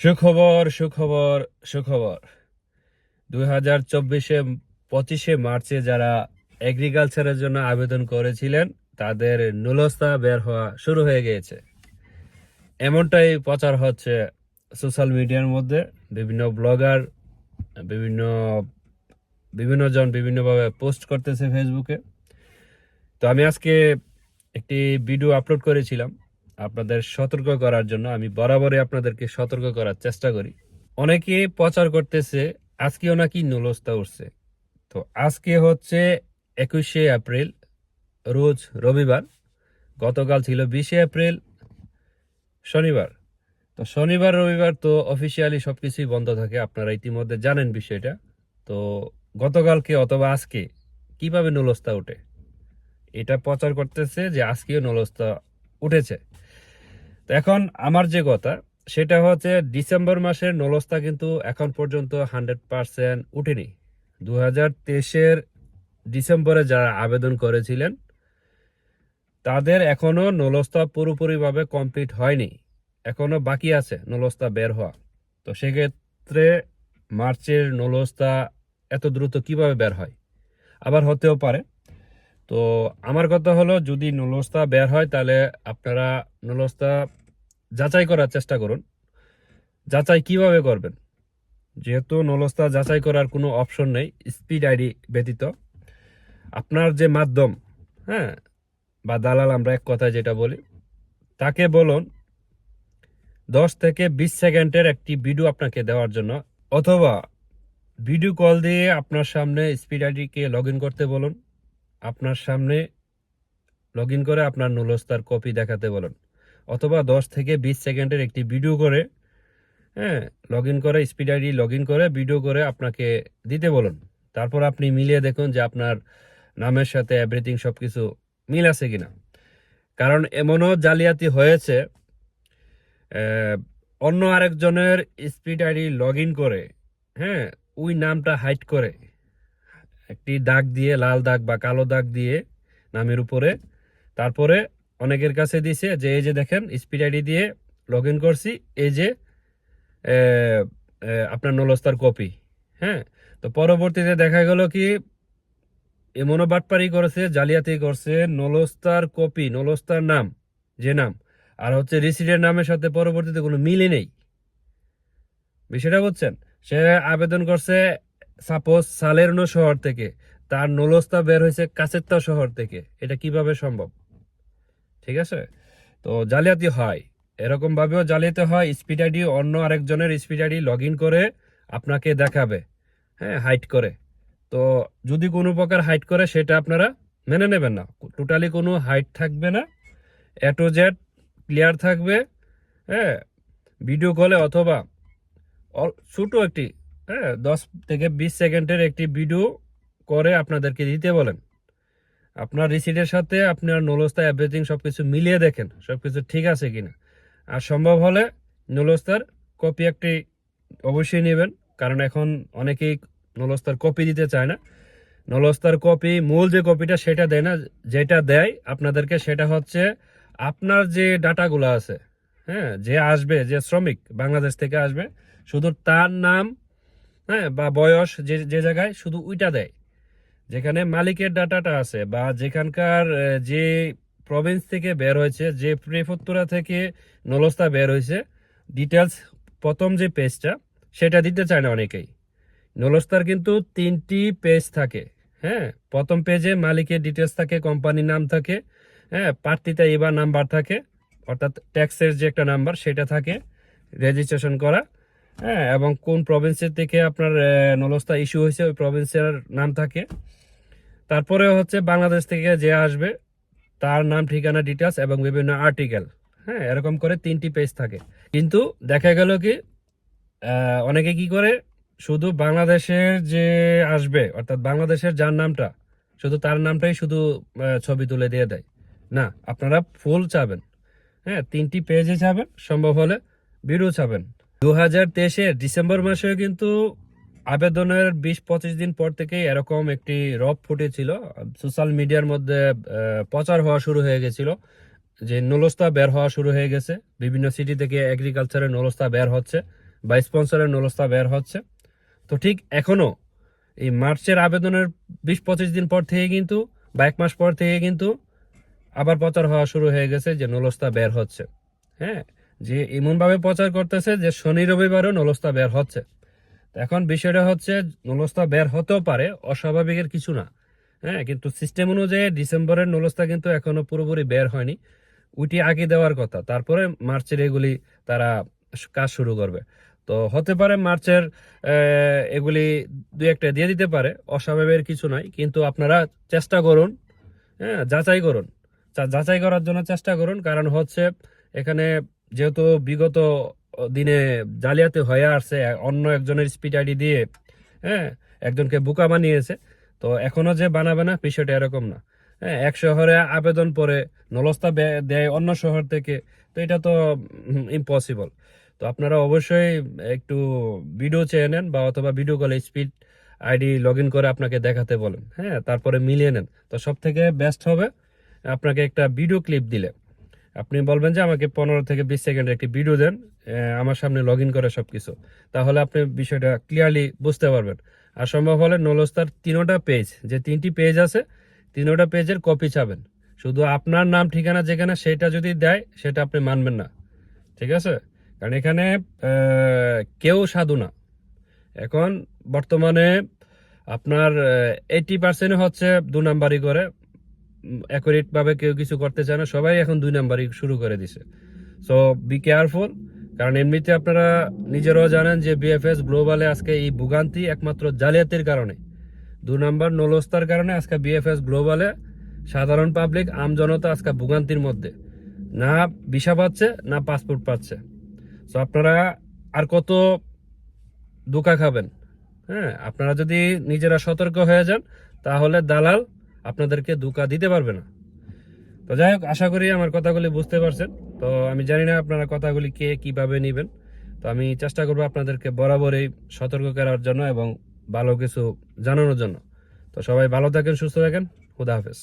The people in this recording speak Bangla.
সুখবর সুখবর সুখবর 2024-এ 25শে মার্চে যারা এগ্রিকালচারের জন্য আবেদন করেছিলেন তাদের নুলস্তা বের হওয়া শুরু হয়ে গিয়েছে। এমনটাই প্রচার হচ্ছে সোশ্যাল মিডিয়ার মধ্যে। বিভিন্ন ব্লগার, বিভিন্ন বিভিন্ন জন বিভিন্নভাবে পোস্ট করতেছে ফেসবুকে। তো আমি আজকে একটি ভিডিও আপলোড করেছিলাম আপনাদের সতর্ক করার জন্য। আমি বরাবরই আপনাদেরকে সতর্ক করার চেষ্টা করি। অনেকে প্রচার করতেছে আজকেও নাকি নুলস্তা উঠছে। তো আজকে হচ্ছে 21শে এপ্রিল, রোজ রবিবার। গতকাল ছিল 20শে এপ্রিল, শনিবার। তো শনিবার রবিবার তো অফিসিয়ালি সবকিছুই বন্ধ থাকে, আপনারা ইতিমধ্যে জানেন বিষয়টা। তো গতকালকে অথবা আজকে কিভাবে নুলস্তা উঠে এটা প্রচার করতেছে যে আজকেও নুলস্তা উঠেছে। তো এখন আমার যে কথা সেটা হচ্ছে ডিসেম্বর মাসের নুলস্তা কিন্তু এখন পর্যন্ত 100% উঠেনি। 2023-এর ডিসেম্বরে যারা আবেদন করেছিলেন তাদের এখনো নুলস্তা পুরোপুরিভাবে কমপ্লিট হয়নি, এখনো বাকি আছে নুলস্তা বের হওয়া। তো সেক্ষেত্রে মার্চের নুলস্তা এত দ্রুত কিভাবে বের হয়? আবার হতেও পারে। তো আমার কথা হলো, যদি নুলস্তা বের হয় তাহলে আপনারা নুলস্তা যাচাই করার চেষ্টা করুন। যাচাই কিভাবে করবেন? যেহেতু নুলস্তা যাচাই করার কোনো অপশন নেই স্পিড আইডি ব্যতীত, আপনার যে মাধ্যম, হ্যাঁ, বা দালাল আমরা এক কথায় যেটা বলি, তাকে বলুন 10 থেকে 20 সেকেন্ডের একটি ভিডিও আপনাকে দেওয়ার জন্য, অথবা ভিডিও কল দিয়ে আপনার সামনে স্পিড আইডিকে লগ ইন করতে বলুন। আপনার সামনে লগ ইন করে আপনার নুলস্তার কপি দেখাতে বলুন, অথবা 10 থেকে 20 সেকেন্ডের একটি ভিডিও করে, হ্যাঁ, লগ ইন করে স্পিড আইডি লগ ইন করে ভিডিও করে আপনাকে দিতে বলুন। তারপর আপনি মিলিয়ে দেখুন যে আপনার নামের সাথে এভরিথিং সবকিছু মিল আছে কিনা। কারণ এমনও জালিয়াতি হয়েছে, অন্য আরেকজনের স্পিড আইডি লগ ইন করে, হ্যাঁ, ওই নামটা হাইড করে একটি দাগ দিয়ে, লাল দাগ বা কালো দাগ দিয়ে নামের উপরে, তারপরে অনেকের কাছে দিছে যে এই যে দেখেন স্পিড আইডি দিয়ে লগ ইন করছি, এই যে আপনার নুলস্তার কপি। হ্যাঁ, তো পরবর্তীতে দেখা গেল কি এমনও বাটপারি করেছে, জালিয়াতি করছে, নুলস্তার কপি, নুলস্তার নাম, যে নাম, আর হচ্ছে রিসিডের নামের সাথে পরবর্তীতে কোনো মিলই নেই। বিষয়টা বুঝছেন? সে আবেদন করছে সাপোজ সালেরনো শহর থেকে, তার নুলস্তা বের হয়েছে কাছেত্তা শহর থেকে। এটা কিভাবে সম্ভব? ঠিক আছে? তো জালিয়াতি হয়, এরকম ভাবেও জালিয়াতি হয়। স্পিড আইডি অন্য আরেকজনের স্পিড আইডি লগ ইন করে আপনাকে দেখাবে, হ্যাঁ, হাইড করে। তো যদি কোনো প্রকার হাইড করে সেটা আপনারা মেনে নেবেন না। টোটালি কোনো হাইড থাকবে না, এ টু জেড ক্লিয়ার থাকবে। হ্যাঁ, ভিডিও কলে অথবা ছোট একটি, হ্যাঁ, 10 থেকে 20 সেকেন্ডের একটি ভিডিও করে আপনাদেরকে দিতে বলেন। আপনার রিসিটের সাথে আপনার নুলস্তা এভরিথিং সবকিছু মিলিয়ে দেখেন সবকিছু ঠিক আছে কিনা। আর সম্ভব হলে নুলস্তার কপি একটি অবশ্যই নেবেন, কারণ এখন অনেকেই নুলস্তার কপি দিতে চায় না। নুলস্তার কপি, মূল যে কপিটা সেটা দেয় না, যেটা দেয় আপনাদেরকে সেটা হচ্ছে আপনার যে ডাটাগুলো আছে, হ্যাঁ, যে আসবে, যে শ্রমিক বাংলাদেশ থেকে আসবে, শুধু তার নাম, হ্যাঁ, বা বয়স, যে যে জায়গায় শুধু ওইটা দেয়। যেখানে মালিকের ডাটাটা আছে বা যেখানকার যে প্রভিন্স থেকে বের হয়েছে, যে প্রেফেক্টুরা থেকে নুলস্তা বের হয়েছে, ডিটেলস প্রথম যে পেজটা সেটা দিতে চায় না অনেকেই। নুলস্তার কিন্তু 3টি পেজ থাকে। হ্যাঁ, প্রথম পেজে মালিকের ডিটেলস থাকে, কোম্পানির নাম থাকে, হ্যাঁ, প্রার্থিতা এবার নাম্বার থাকে, অর্থাৎ ট্যাক্সের যে একটা নাম্বার সেটা থাকে, রেজিস্ট্রেশন করা, হ্যাঁ, এবং কোন প্রভিন্সের থেকে আপনার নুলস্তা ইস্যু হয়েছে ওই প্রভিন্সের নাম থাকে। তারপরে হচ্ছে বাংলাদেশ থেকে যে আসবে তার নাম, ঠিকানা, ডিটেলস এবং বিভিন্ন আর্টিকেল। হ্যাঁ, এরকম করে 3টি পেজ থাকে। কিন্তু দেখা গেল কি অনেকে কি করে, শুধু বাংলাদেশের যে আসবে, অর্থাৎ বাংলাদেশের যার নামটা, শুধু তার নামটাই শুধু ছবি তুলে দিয়ে দেয়। না, আপনারা ফুল চাবেন, হ্যাঁ, 3টি পেজে চাবেন, সম্ভব হলে ভিডিও চাবেন। 2023-এর ডিসেম্বর মাসে কিন্তু আবেদনের 20-25 দিন পর থেকেই এরকম একটি রব ফুটেছিল, সোশ্যাল মিডিয়ার মধ্যে প্রচার হওয়া শুরু হয়ে গেছিল যে নুলস্তা বের হওয়া শুরু হয়ে গেছে। বিভিন্ন সিটি থেকে এগ্রিকালচারের নুলস্তা বের হচ্ছে, বা স্পন্সরের নলস্তা বের হচ্ছে। তো ঠিক এখনো এই মার্চের আবেদনের 20-25 দিন পর থেকে কিন্তু বা 1 মাস পর থেকে কিন্তু আবার প্রচার হওয়া শুরু হয়ে গেছে যে নলস্তা বের হচ্ছে। হ্যাঁ, যে এমনভাবে প্রচার করতেছে যে শনি রবিবারও নলস্তা বের হচ্ছে। তো এখন বিষয়টা হচ্ছে নলস্তা বের হতেও পারে, অস্বাভাবিকের কিছু না। হ্যাঁ, কিন্তু সিস্টেম অনুযায়ী ডিসেম্বরের নলস্তা কিন্তু এখনো পুরোপুরি বের হয়নি, ওইটি আগে দেওয়ার কথা। তারপরে মার্চের এগুলি তারা কাজ শুরু করবে। তো হতে পারে মার্চের এগুলি দুই একটা দিয়ে দিতে পারে, অস্বাভাবিকের কিছু নাই। কিন্তু আপনারা চেষ্টা করুন, হ্যাঁ, যাচাই করুন, যাচাই করার জন্য চেষ্টা করুন। কারণ হচ্ছে এখানে যেহেতু বিগত দিনে জালিয়াতি হয়ে আসছে অন্য একজনের স্পিড আইডি দিয়ে, হ্যাঁ, একজনকে বোকা বানিয়েছে। তো এখনো যে বানাবে না, বিষয়টা এরকম না। হ্যাঁ, এক শহরে আবেদন পরে নলস্তা দেয় অন্য শহর থেকে, তো এটা তো ইম্পসিবল। তো আপনারা অবশ্যই একটু ভিডিও চেয়ে নেন বা অথবা ভিডিও কলে স্পিড আইডি লগ ইন করে আপনাকে দেখাতে বলেন। হ্যাঁ, তারপরে মিলিয়ে নেন। তো সব থেকে বেস্ট হবে আপনাকে একটা ভিডিও ক্লিপ দিলে আপনি বলবেন যে আমাকে 15 থেকে 20 সেকেন্ডের একটি ভিডিও দেন, আমার সামনে লগ ইন করে সবকিছু। তাহলে আপনি বিষয়টা ক্লিয়ারলি বুঝতে পারবেন। আর সম্ভব হলে নলস্তার 3টা পেজ, যে 3টি পেজ আছে, 3টা পেজের কপি চাবেন। শুধু আপনার নাম ঠিকানা যেখানে সেটা যদি দেয়, সেটা আপনি মানবেন না। ঠিক আছে? কারণ এখানে কেউ সাধু না। এখন বর্তমানে আপনার 80% হচ্ছে 2 নাম্বারই করে, অ্যাকুরেট ভাবে কেউ কিছু করতে চায় না, সবাই এখন 2 নাম্বারই শুরু করে দিছে। So be careful. কারণ এমনিতে আপনারা নিজেরাও জানেন যে বিএফএস গ্লোবালে আজকে এই ভোগান্তি একমাত্র জালিয়াতির কারণে, 2 নাম্বার নলস্তার কারণে আজকে বিএফএস গ্লোবালে সাধারণ পাবলিক আমজনতা আজকে ভোগান্তির মধ্যে, না ভিসা পাচ্ছে না পাসপোর্ট পাচ্ছে। সো আপনারা আর কত ধোঁকা খাবেন? হ্যাঁ, আপনারা যদি নিজেরা সতর্ক হয়ে যান, তাহলে দালাল আপনাদেরকে ধোঁকা দিতে পারবে না। তো যাই হোক, আশা করি আমার কথাগুলি বুঝতে পারছেন। তো আমি জানি না আপনারা কথাগুলি কে কিভাবে নেবেন। তো আমি চেষ্টা করবো আপনাদেরকে বরাবরই সতর্ক করার জন্য এবং ভালো কিছু জানানোর জন্য। তো সবাই ভালো থাকেন, সুস্থ থাকেন। খুদা হাফেজ।